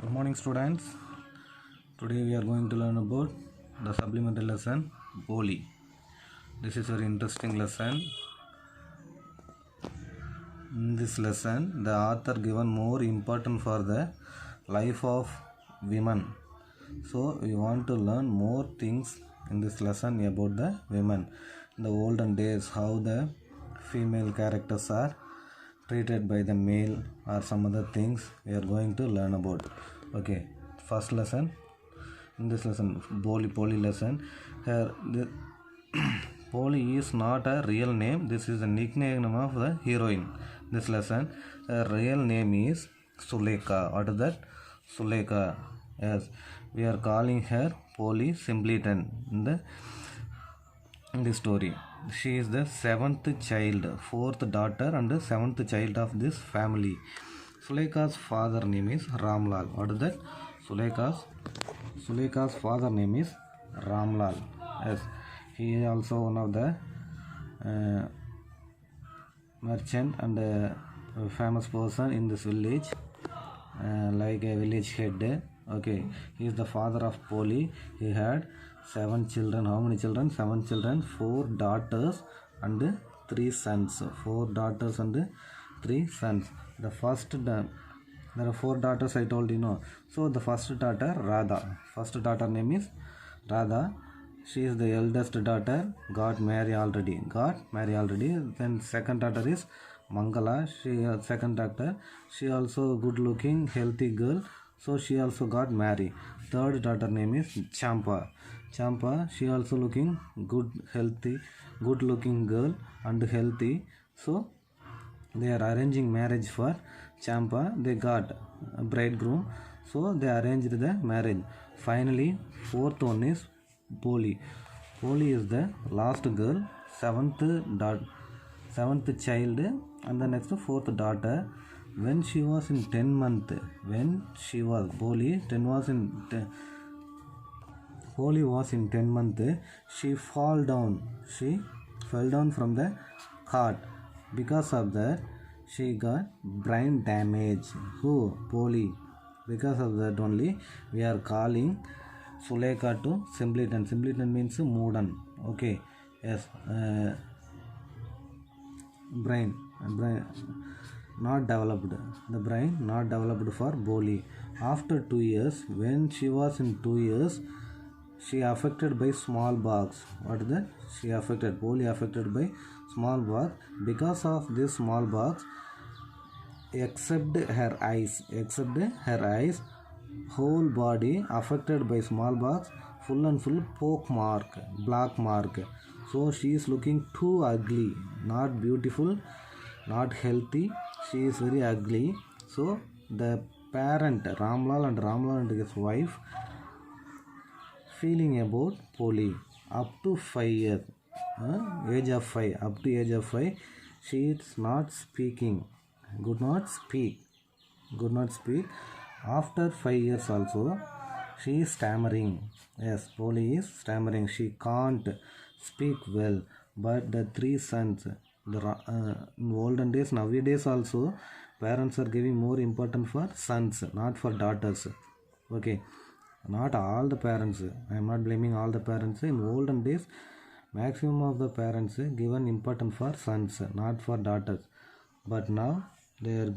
Good morning, students. Today we are going to learn about the supplementary lesson Boli. This is a very interesting lesson. In this lesson, the author given more important for the life of women. So we want to learn more things in this lesson about the women. In the olden days, how the female characters are treated by the male or some other things we are going to learn about. Okay, first lesson. In this lesson, Poli lesson. Here, the Poli is not a real name. This is a nickname of the heroine. This lesson, her real name is Suleka. What is that? Suleka. Yes, we are calling her Poli simpleton in the story. She is the seventh child, fourth daughter, and seventh child of this family. Suleka's father name is Ramlal. What is that? Suleka's father name is Ramlal. Yes, he is also one of the merchant and famous person in this village, like a village head. Okay, he is the father of Poli. He had 7 children. How many children? 7 children, 4 daughters and 3 sons. 4 daughters and 3 sons. There are 4 daughters, I told you, no. So the first daughter, Radha. First daughter name is Radha. She is the eldest daughter. Got married already. Then second daughter is Mangala. Second daughter. She also good looking, healthy girl. So she also got married. Third daughter name is Champa. She also looking good, healthy, good looking girl and healthy. So they are arranging marriage for Champa. They got a bridegroom. So they arranged the marriage. Finally, fourth one is Poli. Poli is the last girl, seventh child, and the next fourth daughter. When she was in 10 months, Poli was in 10 months, she fell down from the cart. Because of that, she got brain damage. Who? Poli. Because of that only, we are calling Suleka to simpleton. Simpleton means moodan. Okay. Yes. Brain not developed. The brain not developed for Boli. After 2 years, when she was in 2 years, she affected by smallpox. What is that? Poli affected by smallpox. Because of this smallpox, except her eyes, whole body affected by smallpox, full and full black mark. So she is looking too ugly, not beautiful, not healthy. She is very ugly. So the parent Ramlal and his wife feeling about Poli up to 5 years, up to age of 5, she is not speaking, could not speak. After 5 years also, she is stammering. Yes, Poli is stammering. She can't speak well. But the 3 sons, in olden days, nowadays also, parents are giving more importance for sons, not for daughters. Okay, not all the parents. I am not blaming all the parents. In olden days, maximum of the parents given importance for sons, not for daughters. But now they are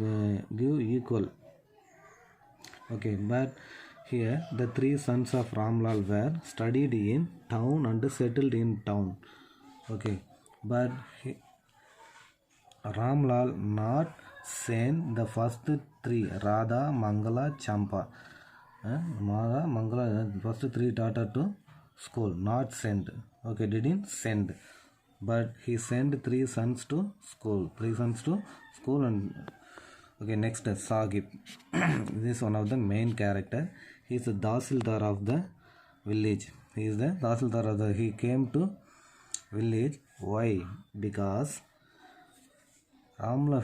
give equal. Okay, but here the 3 sons of Ramlal were studied in town and settled in town. Okay, but Ramlal not sent the first 3, Radha, Mangala, Champa. Mangala, first 3 daughter to school, not sent. Okay, didn't send, but he sent 3 sons to school. And okay, next Sahib. This is one of the main character. He is the Dasildar of the village. He came to village. Why? Because Ramlal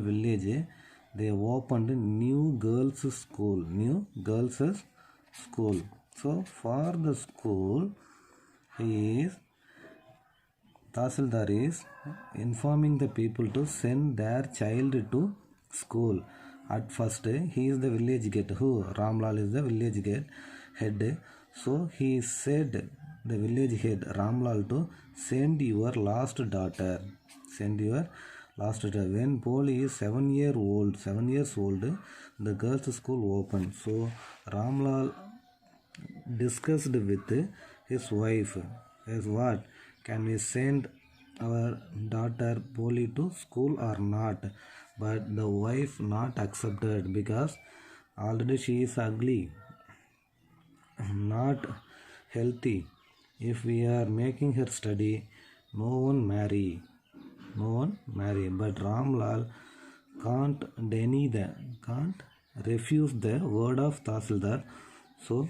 village, they opened new girls' school. So for the school, Tasildar is informing the people to send their child to school. At first he is the village gate. Who? Ramlal is the village gate head. So he said the village head Ramlal to send your last daughter. Send your last daughter. When Polly is 7 years old, the girls' school opened. So Ramlal discussed with his wife as what, can we send our daughter Polly to school or not? But the wife not accepted because already she is ugly, not healthy. If we are making her study, no one marry. But Ramlal can't deny the, can't refuse the word of Tahsildar. So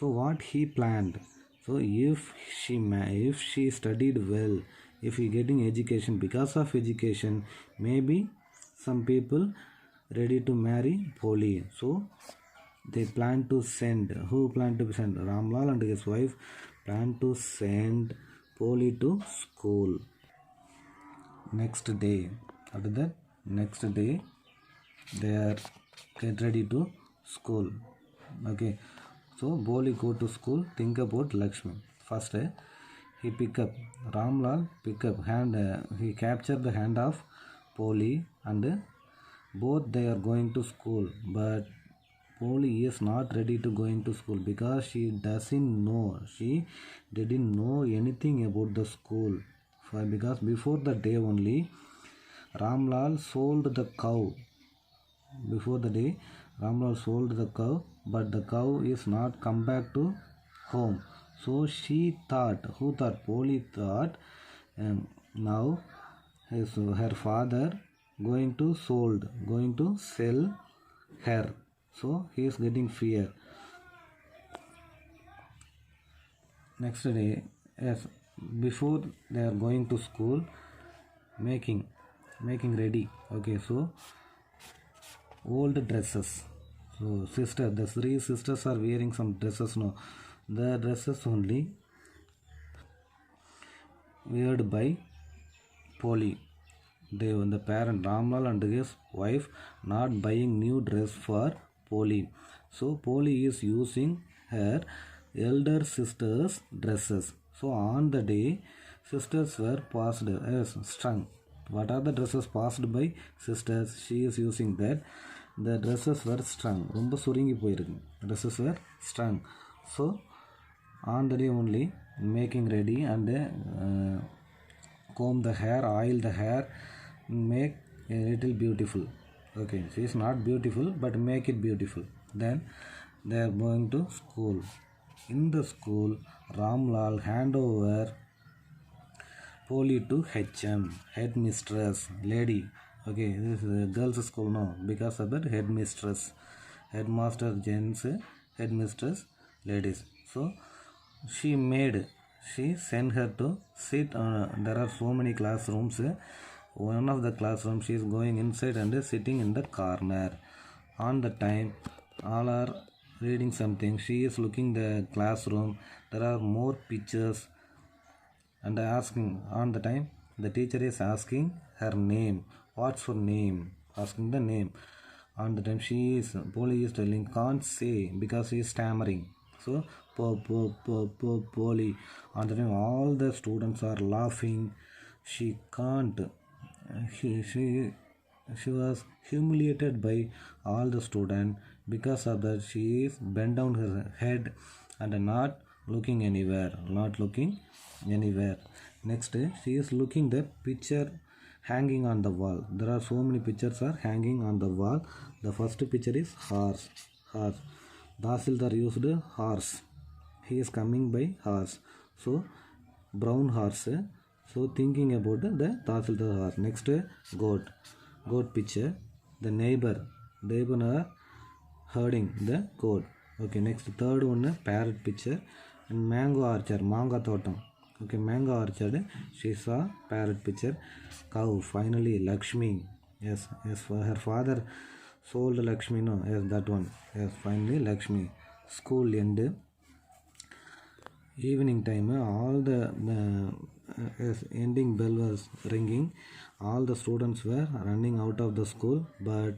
what he planned? So if she studied well, if he getting education, because of education, maybe some people ready to marry Polly. So they plan to send. Who plan to send? Ramlal and his wife plan to send Polly to school. Next day, after that, next day they are get ready to school. Okay, so Polly go to school. Think about Lakshmi. First, he pick up Ramlal. Pick up hand. He capture the hand of Polly, and both they are going to school. But Polly is not ready to go into school because she doesn't know. She didn't know anything about the school. Because before the day only, Ramlal sold the cow. Before the day, Ramlal sold the cow, but the cow is not come back to home. So she thought, who thought? Polly thought, now her father going to sell her. So he is getting fear. Next day, yes, before they are going to school, making ready. Okay, so old dresses. So the 3 sisters are wearing some dresses now. The dresses only weared by Polly. The parent Ramlal and his wife not buying new dress for Polly. So Polly is using her elder sister's dresses. So on the day, sisters were passed as strung. What are the dresses passed by sisters? She is using that. The dresses were strung. ரொம்ப சுருங்கி போயிருக்கு. Dresses were strung. So on the day only making ready and comb the hair, oil the hair, make a little beautiful. Okay, she is not beautiful, but make it beautiful. Then they are going to school. In the school, Ramlal hand over Polly to HM, headmistress, lady. Okay, this is a girls' school now because of that headmistress, headmaster gents, headmistress ladies. So she sent her to sit on. There are so many classrooms. One of the classrooms she is going inside and sitting in the corner. On the time, all are reading something. She is looking the classroom. There are more pictures and asking. On the time, the teacher is asking her name. What's her name? Asking the name. On the time, Polly is telling can't say because she is stammering. So Polly. On the time, all the students are laughing. She can't. She was humiliated by all the students. Because of that, she is bent down her head and not looking anywhere. Next, she is looking the picture hanging on the wall. There are so many pictures are hanging on the wall. The first picture is horse. Tahsildar used horse. He is coming by horse. So brown horse. So thinking about the Tahsildar horse. Next, goat picture. The neighbor are herding the goat. Okay, next third one parrot picture and mango orchard, manga thotam. Okay, mango orchard. She saw parrot picture. Cow. Finally, Lakshmi. Yes, for her father sold Lakshmi. No, yes, that one. Yes, finally Lakshmi. School end. evening time, all the ending bell was ringing. All the students were running out of the school, but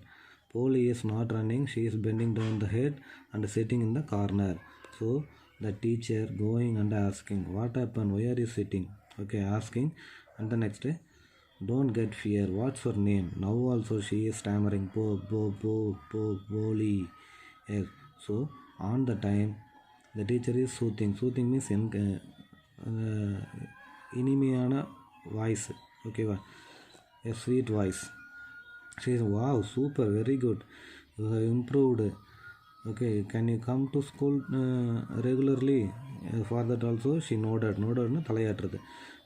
Polly is not running. She is bending down the head and sitting in the corner. So the teacher going and asking, what happened, why are you sitting? Okay, asking. And the next day, don't get fear, what's your name? Now also she is stammering, Polly. Yes. So on the time, the teacher is soothing means இனிமையான voice, ஓகேவா, a sweet voice. She is, wow, super, very good, you have improved. Okay, can you come to school regularly? For that also she nodded தலையாட்டுறது.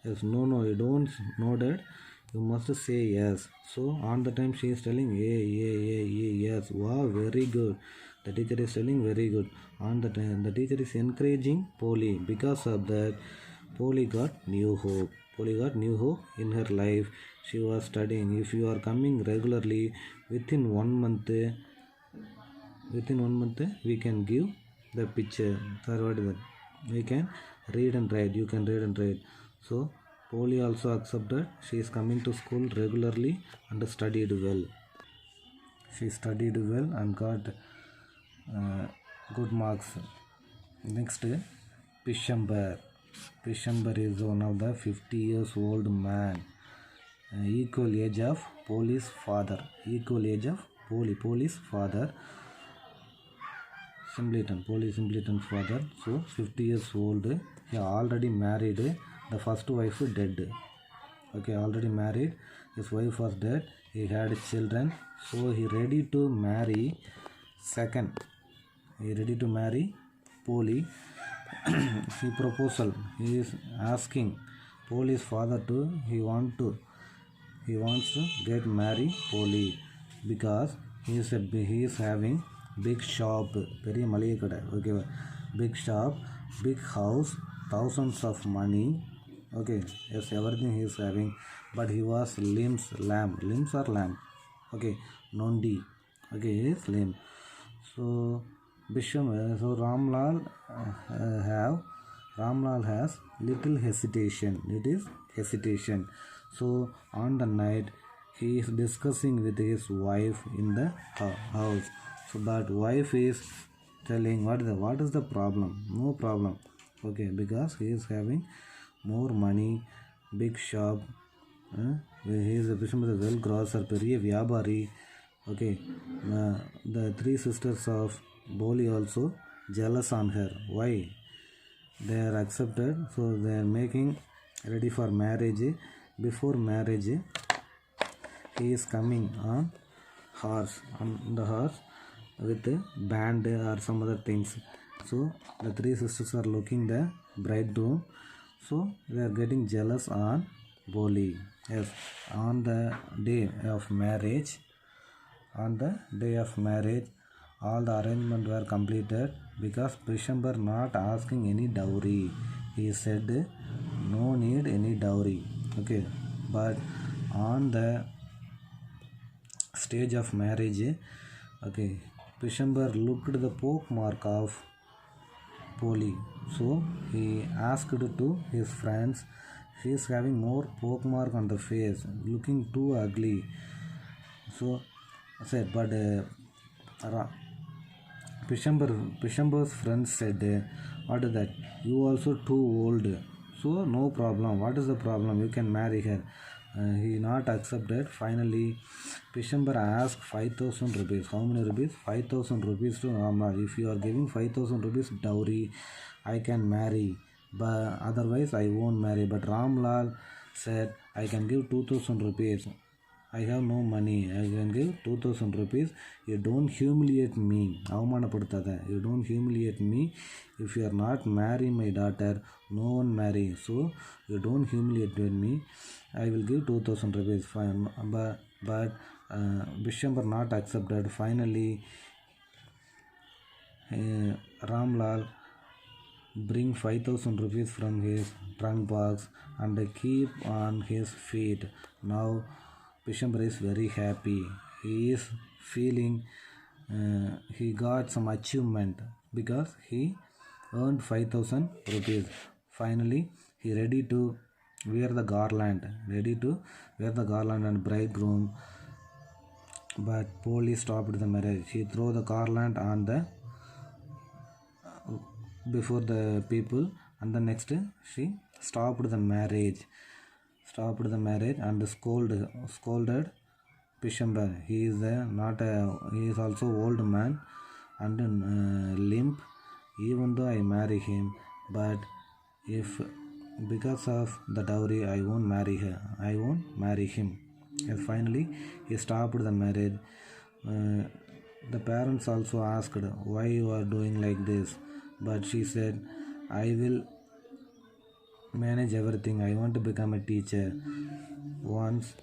Yes, no, you don't nodded, you must say yes. So on the time she is telling yes, wow, very good. The teacher is telling very good. On the time the teacher is encouraging Polly. Because of that, Polly got new hope. Polly got new hope in her life. She was studying. If you are coming regularly, within 1 month, we can give the picture. Sir, what is that? We can read and write. You can read and write. So Polly also accepted. She is coming to school regularly and studied well. She studied well and got good marks. Next, Pishambar. Pishambar is one of the 50 years old man, equal age of Polly's father. Equal age of Polly's father. Polly Simpleton's father. So 50 years old. He already married. The first wife dead. Okay, already married. His wife was dead. He had children. So he ready to marry second. He ready to marry Polly. He proposal. He is asking Polly's father to. He wants to get marry Polly because he is having big shop, பெரிய மளிகை கடை, okay, big shop, big house, thousands of money. Okay, yes, everything he is having, but he was limbs or lamb. Okay, nondi. Okay, he is lame. So Bisham, so Ramlal has little hesitation. It is hesitation. So on the night, he is discussing with his wife in the house. So that wife is telling, what is the problem? No problem. Okay, because he is having more money, big shop. He is a well grocer, பெரிய வியாபாரி. Okay, the three sisters of Polly also jealous on her. Why? They are accepted, so they are making ready for marriage. Before marriage, he is coming on the horse with a band or some other things. So the three sisters are looking the bridegroom, so they are getting jealous on Polly. Yes, on the day of marriage, all the arrangements were completed because Pishambar not asking any dowry. He said no need any dowry. Okay, but on the stage of marriage, okay, Pishambar looked the poke mark of Polly. So he asked to his friends, she is having more poke mark on the face, looking too ugly. So I said, but Pishambar's friends said, what is that? You also too old. So no problem. What is the problem? You can marry her. He not accepted. Finally, Pishambar asked 5,000 rupees. How many rupees? 5,000 rupees to Ramlal. If you are giving 5,000 rupees dowry, I can marry. But otherwise, I won't marry. But Ramlal said, I can give 2,000 rupees. I have no money. I can give 2,000 rupees. You don't humiliate me. அவமானப்படுத்தாத. You don't humiliate me. If you are not marrying my daughter, no one marry. So you don't humiliate me. I will give 2,000 rupees. Fine. But Bishambar not accepted. Finally, Ramlal bring 5,000 rupees from his trunk box and keep on his feet. Now Pishambar is very happy. He is feeling he got some achievement because he earned 5,000 rupees. Finally, he ready to wear the garland, and bridegroom. But police stopped the marriage. He threw the garland on the before the people, and the next she stopped the marriage, and scolded Pishambar. He is not a, he is also old man and limp. Even though I marry him, but if because of the dowry I won't marry her. I won't marry him. And finally, he stopped the marriage. Uh, the parents also asked why you are doing like this, but she said, "I will manage everything. I want to become a teacher." Once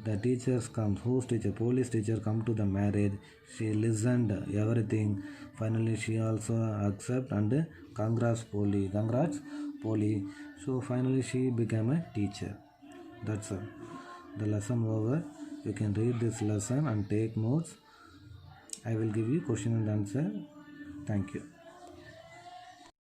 the teachers come, whose teacher? Police teacher come to the marriage. She listened everything. Finally, she also accept and congrats Polly. So finally, she became a teacher. That's all. The lesson over. You can read this lesson and take notes. I will give you question and answer. Thank you.